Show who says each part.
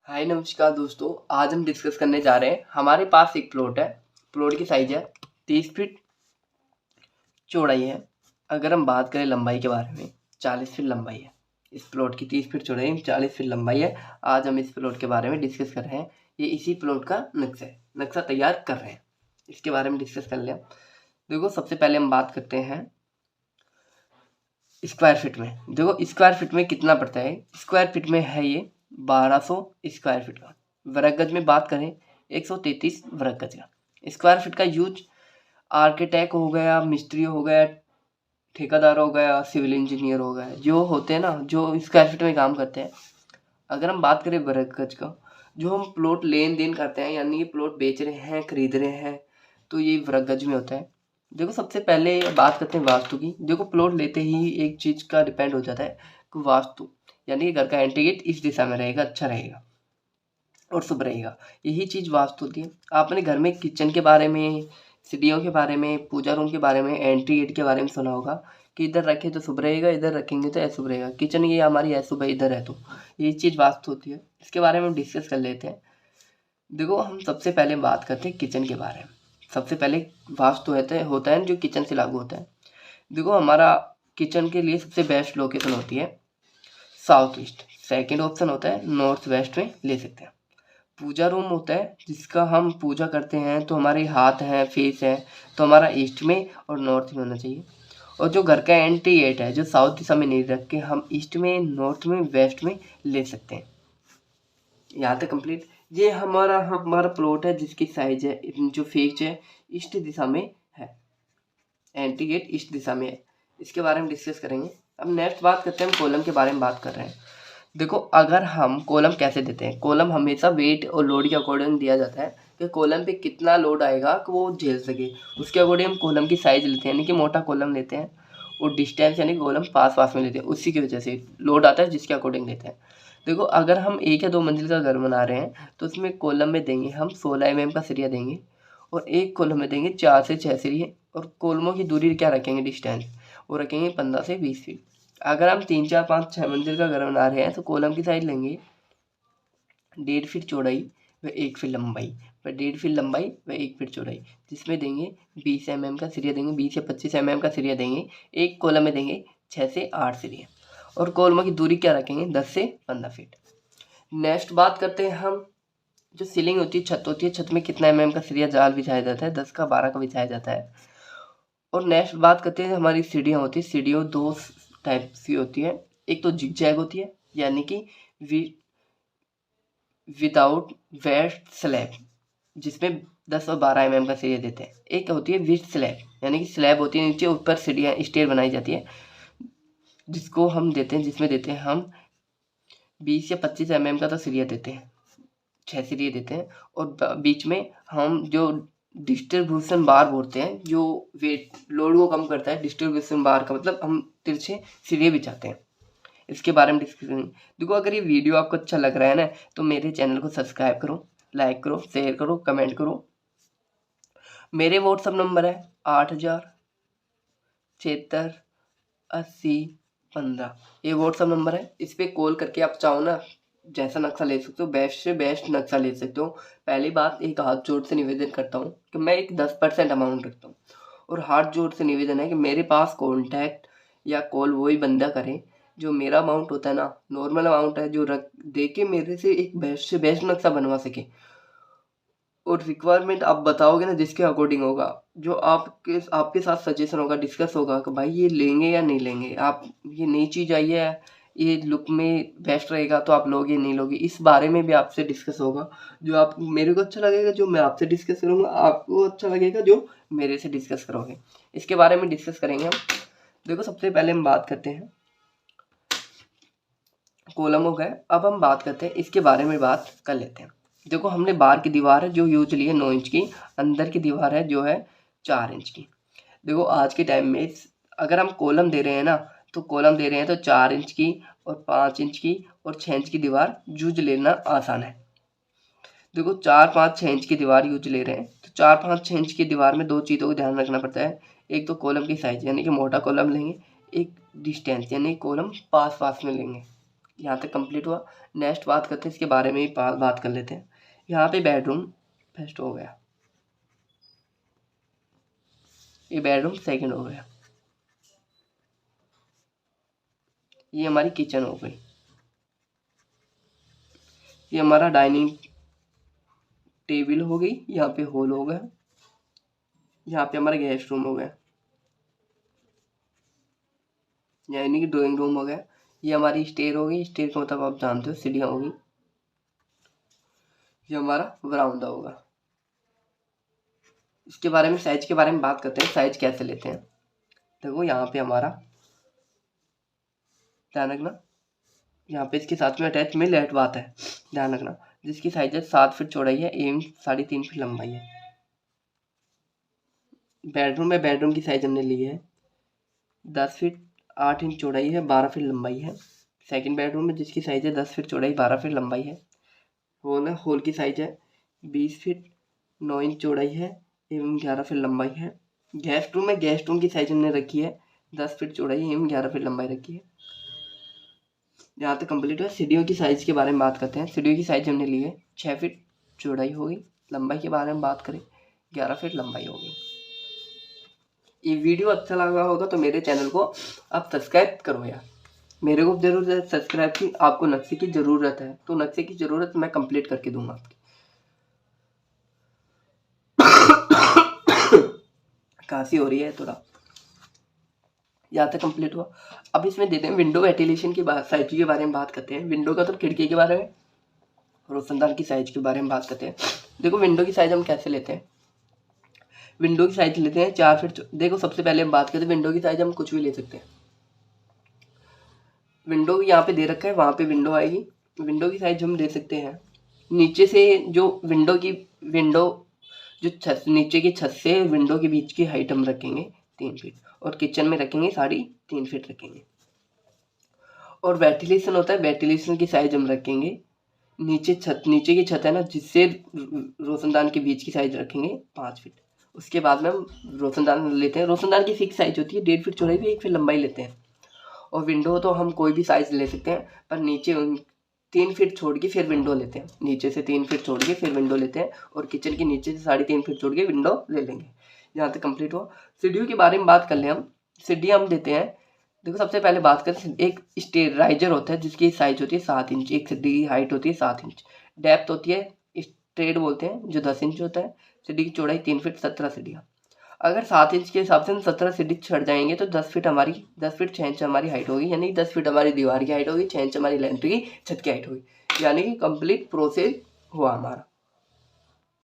Speaker 1: हाय नमस्कार दोस्तों, आज हम डिस्कस करने जा रहे हैं। हमारे पास एक प्लॉट है। प्लॉट की साइज है 30 फीट चौड़ाई है। अगर हम बात करें लंबाई के बारे में, 40 फीट लंबाई है। इस प्लॉट की 30 फीट चौड़ाई 40 फीट लंबाई है। आज हम इस प्लॉट के बारे में डिस्कस कर रहे हैं। ये इसी प्लॉट का नक्शा तैयार कर रहे हैं। इसके बारे में डिस्कस कर लिया। देखो, सबसे पहले हम बात करते हैं स्क्वायर फीट में। देखो, स्क्वायर फीट में कितना पड़ता है। स्क्वायर फीट में है ये 1200 स्क्वायर फीट का। वर्ग गज में बात करें 133 वर्ग गज का। स्क्वायर फीट का यूज आर्किटेक्ट हो गया, मिस्त्री हो गया, ठेकेदार हो गया, सिविल इंजीनियर हो गया, जो होते हैं ना, जो स्क्वायर फीट में काम करते हैं। अगर हम बात करें वर्ग गज का, जो हम प्लॉट लेन देन करते हैं, यानी ये प्लॉट बेच रहे हैं, खरीद रहे हैं, तो ये वर्ग गज में होता है। देखो, सबसे पहले बात करते हैं वास्तु की। देखो, प्लॉट लेते ही एक चीज़ का डिपेंड हो जाता है कि वास्तु, यानी घर का एंट्री गेट इस दिशा में रहेगा, अच्छा रहेगा और शुभ रहेगा। यही चीज़ वास्तु होती है। आपने घर में किचन के बारे में, सीढ़ियों के बारे में, पूजा रूम के बारे में, एंट्री गेट के बारे में सुना होगा कि इधर रखें तो शुभ रहेगा, इधर रखेंगे तो अशुभ रहेगा। किचन ये हमारी अशुभ है, इधर है, तो ये चीज़ वास्तु होती है। इसके बारे में हम डिस्कस कर लेते हैं। देखो, हम सबसे पहले बात करते हैं किचन के बारे में। सबसे पहले वास्तु होता है जो किचन से लागू होता है। देखो, हमारा किचन के लिए सबसे बेस्ट लोकेशन होती है साउथ ईस्ट। सेकेंड ऑप्शन होता है नॉर्थ वेस्ट में ले सकते हैं। पूजा रूम होता है जिसका हम पूजा करते हैं, तो हमारे हाथ हैं, फेस है, तो हमारा ईस्ट में और नॉर्थ में होना चाहिए। और जो घर का एंट्री गेट है, जो साउथ दिशा में नहीं रख के हम ईस्ट में, नॉर्थ में, वेस्ट में ले सकते हैं। यहाँ तक कंप्लीट। ये हमारा प्लॉट है जिसकी साइज है, जो फेस है, ईस्ट दिशा में है। एंट्री गेट ईस्ट दिशा में है। इसके बारे में डिस्कस करेंगे। अब नेक्स्ट बात करते हैं, हम कॉलम के बारे में बात कर रहे हैं। देखो, अगर हम कॉलम कैसे देते हैं, कॉलम हमेशा वेट और लोड के अकॉर्डिंग दिया जाता है कि कॉलम पे कितना लोड आएगा कि वो झेल सके। उसके अकॉर्डिंग हम कॉलम की साइज लेते हैं, यानी कि मोटा कॉलम लेते हैं, और डिस्टेंस यानी कॉलम पास पास में लेते हैं। उसी की वजह से लोड आता है, जिसके अकॉर्डिंग लेते हैं। देखो, अगर हम 1 या 2 मंजिल का घर बना रहे हैं, तो उसमें कॉलम में देंगे हम 16 mm का सरिया देंगे, और एक कॉलम में देंगे 4 से 6 सरिये। और कॉलमों की दूरी क्या रखेंगे, डिस्टेंस, वो रखेंगे 15 से 20 फीट। अगर हम 3, 4, 5, 6 मंजिल का घर बना रहे हैं, तो कॉलम की साइज लेंगे 1.5 फीट चौड़ाई व 1 फीट लंबाई, व 1.5 फीट लंबाई व 1 फीट चौड़ाई, जिसमें देंगे 20 mm का सरिया देंगे, 20 या 25 mm का सरिया देंगे। एक कॉलम में देंगे 6 से 8 सरिये, और कॉलमों की दूरी क्या रखेंगे, 10 से 15 फीट। नेक्स्ट बात करते हैं हम, जो सीलिंग होती है, छत होती है, छत में कितना mm का सरिया जाल बिछाया जाता है, 10 का 12 का बिछाया जाता है। और नेक्स्ट बात करते हैं, हमारी सीढ़ियाँ होती है। सीढ़ियों 2 टाइप की होती है। एक तो जिगजैग होती है, यानी कि विदाउट वेस्ट स्लैब, जिसमें 10 और 12 mm का सरिया देते हैं। एक होती है विथ स्लैब, यानी कि स्लैब होती है, नीचे ऊपर सीढ़ियाँ स्टेयर बनाई जाती है, जिसको हम देते हैं, जिसमें देते हैं हम 20 या 25 mm का तो सरिया देते हैं, 6 सरिये देते हैं। और बीच में हम जो डिस्ट्रीब्यूशन बार बोलते हैं, जो वेट लोड को कम करता है, डिस्ट्रीब्यूशन बार का मतलब हम तिरछे सरिये बिछाते हैं। इसके बारे में डिस्कस करेंगे। देखो, अगर ये वीडियो आपको अच्छा लग रहा है ना, तो मेरे चैनल को सब्सक्राइब करो, लाइक करो, शेयर करो, कमेंट करो। मेरे व्हाट्सअप नंबर है 80768015। ये व्हाट्सअप नंबर है। इस पर कॉल करके आप चाहो ना, जैसा नक्शा ले सकते हो, बेस्ट से बेस्ट नक्शा ले सकते हो। पहली बात, एक हाथ जोड़ से निवेदन करता हूँ कि मैं एक 10% अमाउंट रखता हूँ, और हाथ जोड़ से निवेदन है कि मेरे पास कॉन्टैक्ट या कॉल वही बंदा करे जो मेरा अमाउंट होता है ना, नॉर्मल अमाउंट है, जो रख दे के मेरे से एक बेस्ट से बेस्ट नक्शा बनवा सके। और रिक्वायरमेंट आप बताओगे ना, जिसके अकॉर्डिंग होगा, जो आपके साथ सजेशन होगा, डिस्कस होगा कि भाई ये लेंगे या नहीं लेंगे, आप ये नई चीज़ आई है, ये लुक में बेस्ट रहेगा तो आप लोगे नहीं लोगे, इस बारे में भी आपसे डिस्कस होगा। जो आप मेरे को अच्छा लगेगा, जो मैं आपसे डिस्कस करूँगा, आपको अच्छा लगेगा जो मेरे से डिस्कस करोगे। इसके बारे में डिस्कस करेंगे हम। देखो, सबसे पहले हम बात करते हैं, कॉलम हो गए। अब हम बात करते हैं, इसके बारे में बात कर लेते हैं। देखो, हमने बाहर की दीवार है जो यूजली है 9 इंच की, अंदर की दीवार है जो है 4 इंच की। देखो, आज के टाइम में अगर हम कॉलम दे रहे हैं ना, तो कॉलम दे रहे हैं तो 4 इंच की और 5 इंच की और 6 इंच की दीवार यूज लेना आसान है। देखो, 4, 5, 6 इंच की दीवार यूज ले रहे हैं, तो 4, 5, 6 इंच की दीवार में 2 चीज़ों को ध्यान रखना पड़ता है। एक तो कॉलम की साइज, यानी कि मोटा कॉलम लेंगे। एक डिस्टेंस, यानी कॉलम पास पास में लेंगे। यहाँ तक कंप्लीट हुआ। नेक्स्ट बात करते हैं इसके बारे में ही बात कर लेते हैं। यहाँ पे बेडरूम फर्स्ट हो गया, ये बेडरूम सेकंड हो गया, ये हमारी किचन हो गई, ये हमारा डाइनिंग टेबल हो गई, यहाँ पे हॉल हो गया, यहाँ पे हमारा गेस्ट रूम हो गया, यानी कि ड्राइंग रूम हो गया, ये हमारी स्टेयर हो गई, स्टेयर का मतलब आप जानते हो सीढ़ियाँ होगी, ये हमारा बरामदा होगा। इसके बारे में साइज के बारे में बात करते हैं, साइज कैसे लेते हैं। देखो यहाँ पे हमारा ध्यान रखना, यहाँ पे इसके साथ में अटैच में लेट बात है, ध्यान रखना, जिसकी साइज है 7 फीट चौड़ाई है एवं 3.5 फीट लंबाई है। बेडरूम में बेडरूम की साइज हमने ली है 10 फीट 8 इंच चौड़ाई है, 12 फीट लंबाई है। सेकंड बेडरूम में जिसकी साइज है 10 फीट चौड़ाई 12 फीट लंबाई है। हॉल है, हॉल की साइज है 20 फीट 9 इंच चौड़ाई है एवं 11 फीट लंबाई है। गेस्ट रूम में गेस्ट रूम की साइज हमने रखी है 10 फीट चौड़ाई एवं 11 फीट लंबाई रखी है। यहाँ तक कंप्लीट हुआ। सीढ़ियों की साइज के बारे में बात करते हैं। सीढ़ियों की साइज हमने ली है 6 फीट चौड़ाई होगी, लंबाई के बारे में बात करें 11 फीट लंबाई होगी। ये वीडियो अच्छा लगा होगा तो मेरे चैनल को आप सब्सक्राइब करो यार, मेरे को जरूरत है सब्सक्राइब की, आपको नक्शे की ज़रूरत है तो नक्शे की ज़रूरत मैं कंप्लीट करके दूंगा आपकी। खांसी हो रही है थोड़ा। यहाँ तक कंप्लीट हुआ। अब इसमें देते हैं विंडो वेंटिलेशन की बात, साइज के बारे में बात करते हैं। विंडो का तो खिड़की के बारे में, रोशनदान की साइज के बारे में बात करते हैं। देखो विंडो की साइज हम कैसे लेते हैं। विंडो की साइज लेते हैं 4 फीट। देखो सबसे पहले हम बात करते हैं विंडो की साइज, हम कुछ भी ले सकते हैं। विंडो यहाँ पे दे रखा है, वहाँ पे विंडो आएगी। विंडो की साइज हम दे सकते हैं नीचे से, जो विंडो जो छत, नीचे की छत से विंडो के बीच की हाइट हम रखेंगे 3 फीट, और किचन में रखेंगे 3.5 फीट रखेंगे। और वेंटिलेशन होता है, वेंटिलेशन की साइज हम रखेंगे नीचे की छत है ना, जिससे रोशनदान के बीच की साइज रखेंगे 5 फीट। उसके बाद में हम रोशनदान लेते हैं। रोशनदान की फिक्स साइज होती है 1.5 फीट चौड़ाई भी 1 फीट लंबाई लेते हैं। और विंडो तो हम कोई भी साइज ले सकते हैं, पर नीचे 3 फीट छोड़ के फिर विंडो लेते हैं, नीचे से 3 फीट छोड़ के फिर विंडो लेते हैं, और किचन के नीचे से 3.5 फीट छोड़ के विंडो ले लेंगे। यहाँ तक कंप्लीट हो। सीढ़ियों के बारे में बात कर लें हम। सीढ़ियाँ हम देते हैं, देखो सबसे पहले बात करें, एक स्टेराइजर होता है जिसकी साइज होती है 7 इंच, एक सीढ़ी की हाइट होती है 7 इंच, डेप्थ होती है स्ट्रेट बोलते हैं जो 10 इंच होता है, सीढ़ी की चौड़ाई 3 फीट 17 सीढ़ियाँ। अगर 7 इंच के हिसाब से हम 17 सीढ़ी चढ़ जाएंगे तो 10 फीट 6 इंच हमारी हाइट होगी, यानी 10 फीट हमारी दीवार की हाइट होगी, 6 इंच हमारी लेंथ की छत की हाइट होगी, यानी कि कंप्लीट प्रोसेस हुआ हमारा।